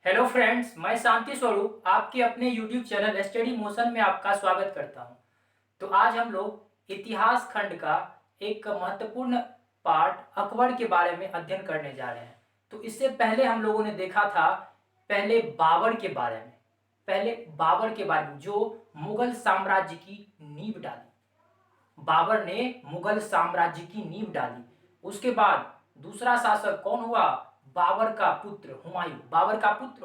Hello friends, मैं शांति स्वरूप आपके अपने यूट्यूब चैनल स्टडी मोशन में आपका स्वागत करता हूं। तो आज हम लोग इतिहास खंड का एक महत्वपूर्ण पार्ट अकबर के बारे में अध्ययन करने जा रहे हैं। तो इससे पहले हम लोगों ने देखा था पहले बाबर के बारे में जो मुगल साम्राज्य की नींव डाली। बाबर ने मुगल साम्राज्य की नींव डाली। उसके बाद दूसरा शासक कौन हुआ? बाबर का पुत्र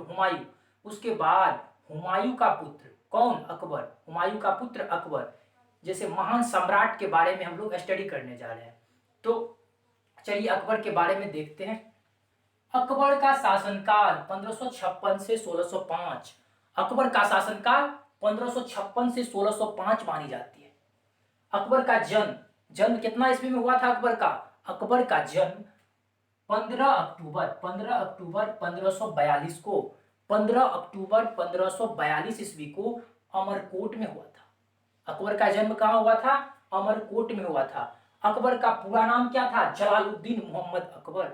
हुमायूं। उसके बाद हुमायूं का पुत्र कौन? अकबर। हुमायूं का पुत्र अकबर जैसे महान सम्राट के बारे में हम लोग स्टडी करने जा रहे हैं। तो चलिए अकबर के बारे में देखते हैं। अकबर का शासनकाल 1556 से 1605। अकबर का शासनकाल 1556 से 1605 मानी जाती है। अकबर का जन्म जन्म कितना ईस्वी में हुआ था? अकबर का जन्म 15 अक्टूबर 1542 को 15 अक्टूबर 1542 ईस्वी को अमरकोट में हुआ था। अकबर का जन्म कहाँ हुआ था? अमरकोट में हुआ था। अकबर का पूरा नाम क्या था? जलालुद्दीन मोहम्मद अकबर।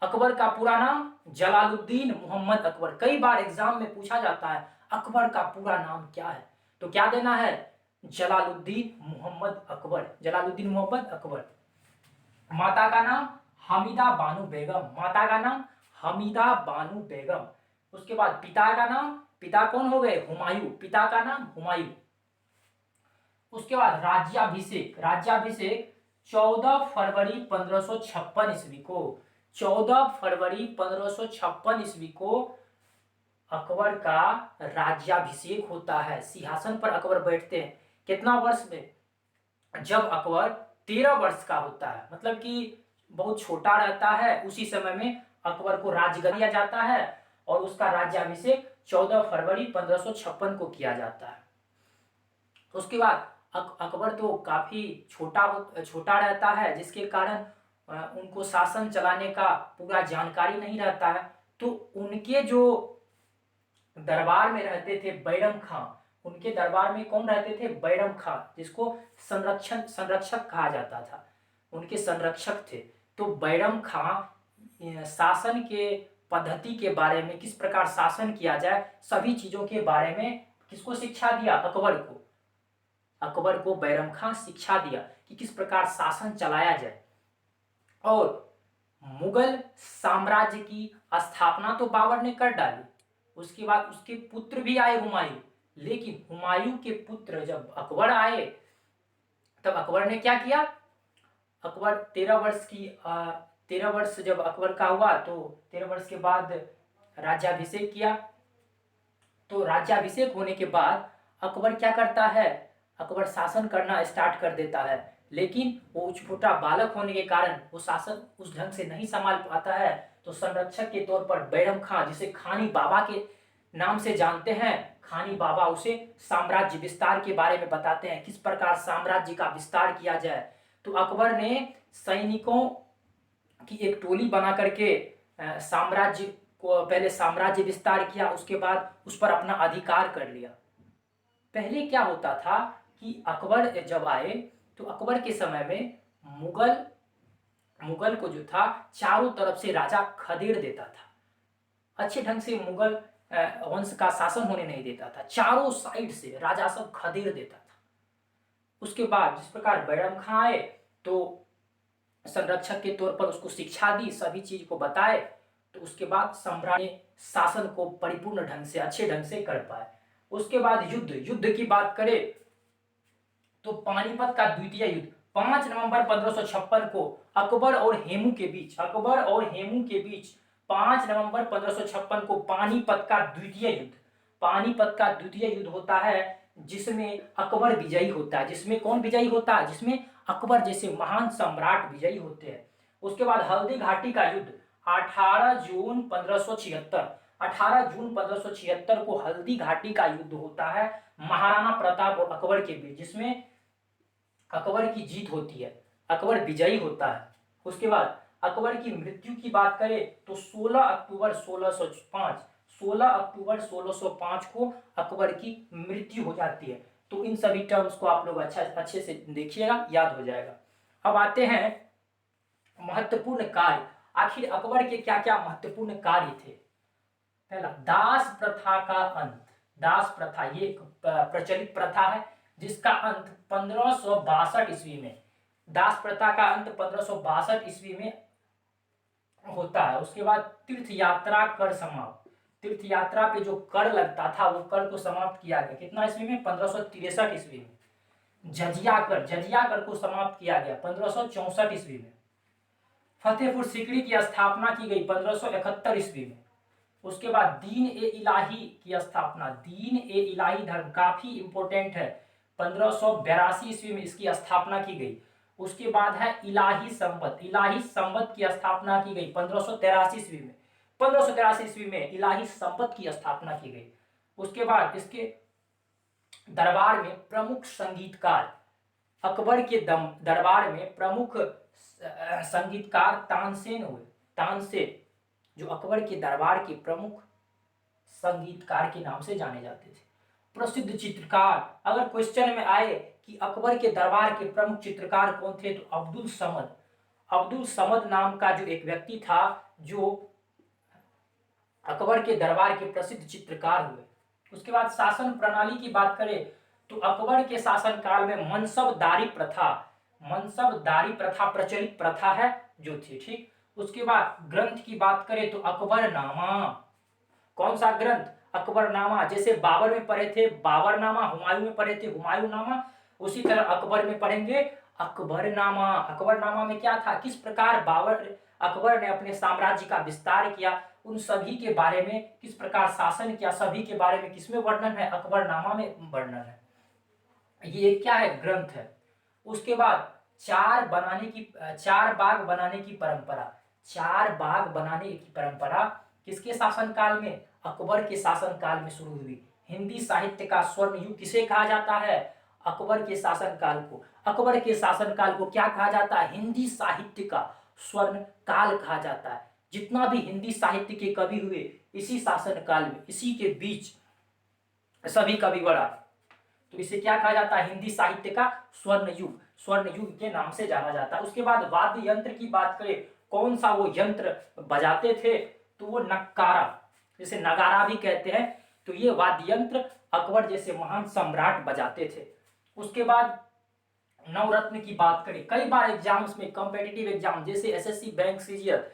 अकबर का पूरा नाम जलालुद्दीन मोहम्मद अकबर। कई बार एग्जाम में पूछा जाता है अकबर का पूरा नाम क्या है, तो क्या देना है? जलालुद्दीन मोहम्मद अकबर। जलालुद्दीन मोहम्मद अकबर। माता का नाम हमीदा बानो बेगम। माता का नाम हमीदा बानो बेगम। उसके बाद पिता का नाम, पिता कौन हो गए? हुमायूं। पिता का नाम हुमायूं। उसके बाद राज्याभिषेक। राज्याभिषेक 14 फरवरी 1556 ईस्वी को 14 फरवरी 1556 ईस्वी को अकबर का राज्याभिषेक होता है। सिंहासन पर अकबर बैठते हैं। कितना वर्ष में? जब अकबर 13 वर्ष का होता है, मतलब कि बहुत छोटा रहता है, उसी समय में अकबर को राज्य दिया जाता है और उसका राज्याभिषेक 14 फरवरी 1556 को किया जाता है। उसके बाद अकबर तो काफी छोटा रहता है, जिसके कारण उनको शासन चलाने का पूरा जानकारी नहीं रहता है। तो उनके जो दरबार में रहते थे बैरम खां, उनके दरबार में कौन रहते थे? बैरम खां, जिसको संरक्षक कहा जाता था। उनके संरक्षक थे। तो बैरम खां शासन के पद्धति के बारे में, किस प्रकार शासन किया जाए, सभी चीजों के बारे में किसको शिक्षा दिया? अकबर को। अकबर को बैरम खां शिक्षा दिया कि किस प्रकार शासन चलाया जाए। और मुगल साम्राज्य की स्थापना तो बाबर ने कर डाली। उसके बाद उसके पुत्र भी आए हुमायूं। लेकिन हुमायूं के पुत्र जब अकबर आए, तब अकबर ने क्या किया? अकबर 13 वर्ष जब अकबर का हुआ, तो 13 वर्ष के बाद राज्याभिषेक किया। तो राज्याभिषेक होने के बाद अकबर क्या करता है? अकबर शासन करना स्टार्ट कर देता है। लेकिन वो छोटा बालक होने के कारण वो शासन उस ढंग से नहीं संभाल पाता है। तो संरक्षक के तौर पर बैरम खां, जिसे खानी बाबा के नाम से जानते हैं, खानी बाबा उसे साम्राज्य विस्तार के बारे में बताते हैं, किस प्रकार साम्राज्य का विस्तार किया जाए। तो अकबर ने सैनिकों की एक टोली बना करके साम्राज्य को, पहले साम्राज्य विस्तार किया, उसके बाद उस पर अपना अधिकार कर लिया। पहले क्या होता था कि अकबर जब आए, तो अकबर के समय में मुगल को जो था चारों तरफ से राजा खदेड़ देता था। अच्छे ढंग से मुगल वंश का शासन होने नहीं देता था। चारों साइड से राजा सब खदेड़ देता था। उसके बाद जिस प्रकार बैरम खां आए, तो संरक्षक के तौर पर उसको शिक्षा दी, सभी चीज को बताए। तो उसके बाद सम्राट ने शासन को परिपूर्ण ढंग से, अच्छे ढंग से कर पाए। उसके बाद युद्ध की बात करें तो पानीपत का द्वितीय युद्ध 5 नवंबर 1556 को अकबर और हेमू के बीच 5 नवंबर 1556 को पानीपत का द्वितीय युद्ध होता है, जिसमें अकबर विजयी होता है। जिसमें कौन विजयी होता है? जिसमें अकबर जैसे महान सम्राट विजयी होते हैं। उसके बाद हल्दी घाटी का युद्ध 18 जून 1576 को हल्दी घाटी का युद्ध होता है महाराणा प्रताप और अकबर के बीच, जिसमें अकबर की जीत होती है, अकबर विजयी होता है। उसके बाद अकबर की मृत्यु की बात करें तो 16 अक्टूबर 1605 को अकबर की मृत्यु हो जाती है। तो इन सभी टर्म्स को आप लोग अच्छे से देखिएगा, याद हो जाएगा। अब आते हैं महत्वपूर्ण कार्य। आखिर अकबर के क्या क्या महत्वपूर्ण कार्य थे? पहला, दास प्रथा का अंत। दास प्रथा ये एक प्रचलित प्रथा है जिसका अंत 1562 ईस्वी में, दास प्रथा का अंत 1562 ईस्वी में होता है। उसके बाद तीर्थ यात्रा कर समाप्त, तीर्थ यात्रा पे जो कर लगता था वो कर को समाप्त किया गया, कितना ईस्वी में, 1563 ईस्वी में। जजिया कर को समाप्त किया गया 1564 ईस्वी में। फतेहपुर सीकरी की स्थापना की गई 1571 ईस्वी में। उसके बाद दीन ए इलाही की स्थापना, दीन ए इलाही धर्म काफी इंपॉर्टेंट है, 1582 ईस्वी में इसकी स्थापना की गई। उसके बाद है इलाही संवत, इलाही संवत की स्थापना की गई 1583 ईस्वी में, 1583 ईस्वी में इलाही संवत की स्थापना की गई। उसके बाद इसके दरबार में प्रमुख संगीतकार, अकबर के दरबार में प्रमुख संगीतकार तानसेन हुए, तानसेन जो अकबर के दरबार के प्रमुख संगीतकार के नाम से जाने जाते थे। प्रसिद्ध चित्रकार, अगर क्वेश्चन में आए कि अकबर के दरबार के प्रमुख चित्रकार कौन थे तो अब्दुल समद, अब्दुल समद नाम का जो एक व्यक्ति था जो अकबर के दरबार के प्रसिद्ध चित्रकार हुए। उसके बाद शासन प्रणाली की बात करें तो अकबर के शासनकाल में मनसबदारी प्रथा, मनसबदारी प्रथा प्रचलित प्रथा है जो थी, ठीक। उसके बाद ग्रंथ की बात करें तो अकबरनामा, कौन सा ग्रंथ, अकबरनामा। जैसे बाबर में पढ़े थे बाबरनामा, हुमायूं में पढ़े थे हुमायूंनामा, उसी तरह अकबर में पढ़ेंगे अकबरनामा। अकबरनामा में क्या था, किस प्रकार अकबर ने अपने साम्राज्य का विस्तार किया, उन सभी के बारे में, किस प्रकार शासन किया, सभी के बारे में किसमें वर्णन है, अकबरनामा में वर्णन है। ये क्या है, ग्रंथ है। उसके बाद चार बाग बनाने की परंपरा, चार बाग बनाने की परंपरा किसके शासनकाल में, अकबर के शासनकाल में शुरू हुई। हिंदी साहित्य का स्वर्ण युग किसे कहा जाता है, अकबर के शासनकाल को। अकबर के शासनकाल को क्या कहा जाता है, हिंदी साहित्य का स्वर्ण काल कहा जाता है। जितना भी हिंदी साहित्य के कवि हुए इसी शासनकाल में, इसी के बीच सभी कवि बड़ा, तो इसे क्या कहा जाता है, हिंदी साहित्य का स्वर्ण युग, स्वर्ण युग के नाम से जाना जाता है। उसके बाद वाद्य यंत्र की बात करें, कौन सा वो यंत्र बजाते थे तो वो नक्कारा, जिसे नगारा भी कहते हैं, तो ये वाद्य यंत्र अकबर जैसे महान सम्राट बजाते थे। उसके बाद नवरत्न की बात करें, कई बार एग्जाम्स में, कॉम्पिटिटिव एग्जाम जैसे एसएससी बैंक सीजीएल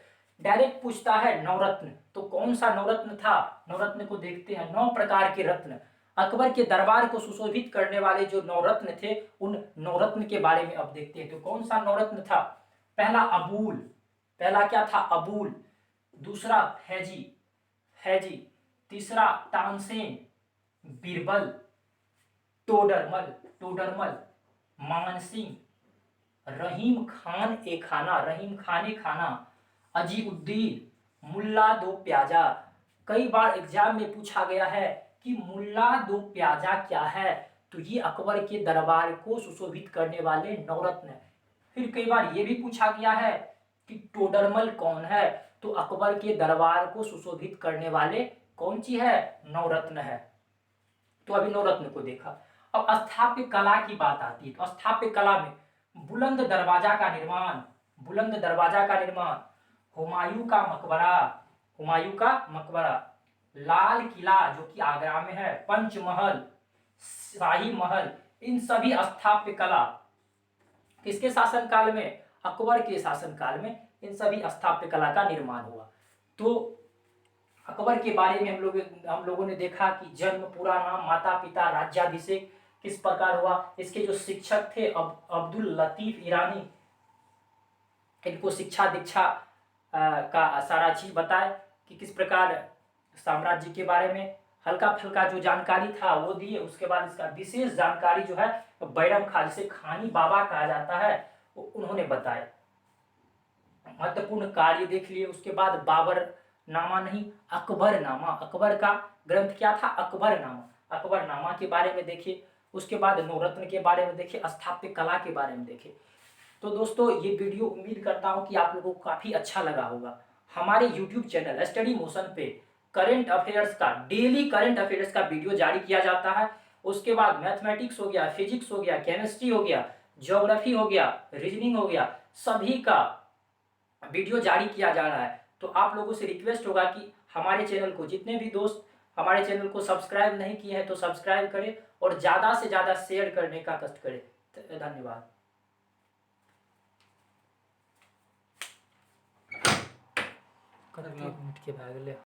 डायरेक्ट पूछता है नवरत्न, तो कौन सा नवरत्न था, नवरत्न को देखते हैं। 9 प्रकार के रत्न, अकबर के दरबार को सुशोभित करने वाले जो नवरत्न थे उन नवरत्न के बारे में अब देखते हैं। तो कौन सा नवरत्न था, पहला अबूल, पहला क्या था, अबूल। दूसरा फैजी, फैजी। तीसरा तानसेन, बीरबल, टोडरमल, टोडरमल, मानसिंह, रहीम खान ए खाना, रहीम खान ए खाना, अजीउद्दीन, मुल्ला दो प्याजा। कई बार एग्जाम में पूछा गया है कि मुल्ला दो प्याजा क्या है, तो ये अकबर के दरबार को सुशोभित करने वाले नवरत्न है। फिर कई बार ये भी पूछा गया है कि टोडरमल कौन है, तो अकबर के दरबार को सुशोभित करने वाले कौन सी है, नवरत्न है। तो अभी नवरत्न को देखा। अब स्थापत्य कला की बात आती है, तो स्थापत्य कला में बुलंद दरवाजा का निर्माण, बुलंद दरवाजा का निर्माण, हुमायूं का मकबरा, हुमायूं का मकबरा, लाल किला जो कि आगरा में है, पंचमहल, शाही महल, इन सभी स्थापत्य कला किसके शासनकाल में, अकबर के शासनकाल में इन सभी स्थापत्य कला का निर्माण हुआ। तो अकबर के बारे में हम लोगों ने देखा कि जन्म, पूरा नाम, माता पिता, राज्याभिषेक किस प्रकार हुआ, इसके जो शिक्षक थे अब्दुल लतीफ ईरानी, इनको शिक्षा दीक्षा का सारा चीज बताए कि किस प्रकार साम्राज्य के बारे में हल्का फुल्का जो जानकारी था वो दिए। उसके बाद इसका विशेष जानकारी जो है बैरम खां, जिसे खानी बाबा कहा जाता है, उन्होंने बताया। महत्वपूर्ण कार्य देख लिए। उसके बाद बाबर नामा नहीं, अकबर नामा, अकबर का ग्रंथ क्या था, अकबर नामा, अकबर नामा के बारे में देखिए। उसके बाद नवरत्न के बारे में देखिए, स्थापत्य कला के बारे में देखिए। तो दोस्तों ये वीडियो उम्मीद करता हूं कि आप लोगों को काफी अच्छा लगा होगा। हमारे यूट्यूब चैनल स्टडी मोशन पे करंट अफेयर्स का, डेली करंट अफेयर्स का वीडियो जारी किया जाता है। उसके बाद मैथमेटिक्स हो गया, फिजिक्स हो गया, केमिस्ट्री हो गया, ज्योग्राफी हो गया, रीजनिंग हो गया, सभी का वीडियो जारी किया जा रहा है। तो आप लोगों से रिक्वेस्ट होगा कि हमारे चैनल को, जितने भी दोस्त हमारे चैनल को सब्सक्राइब नहीं किए हैं तो सब्सक्राइब करें और ज़्यादा से ज़्यादा शेयर करने का कष्ट करें। धन्यवाद। एक मिनट के भाग ले।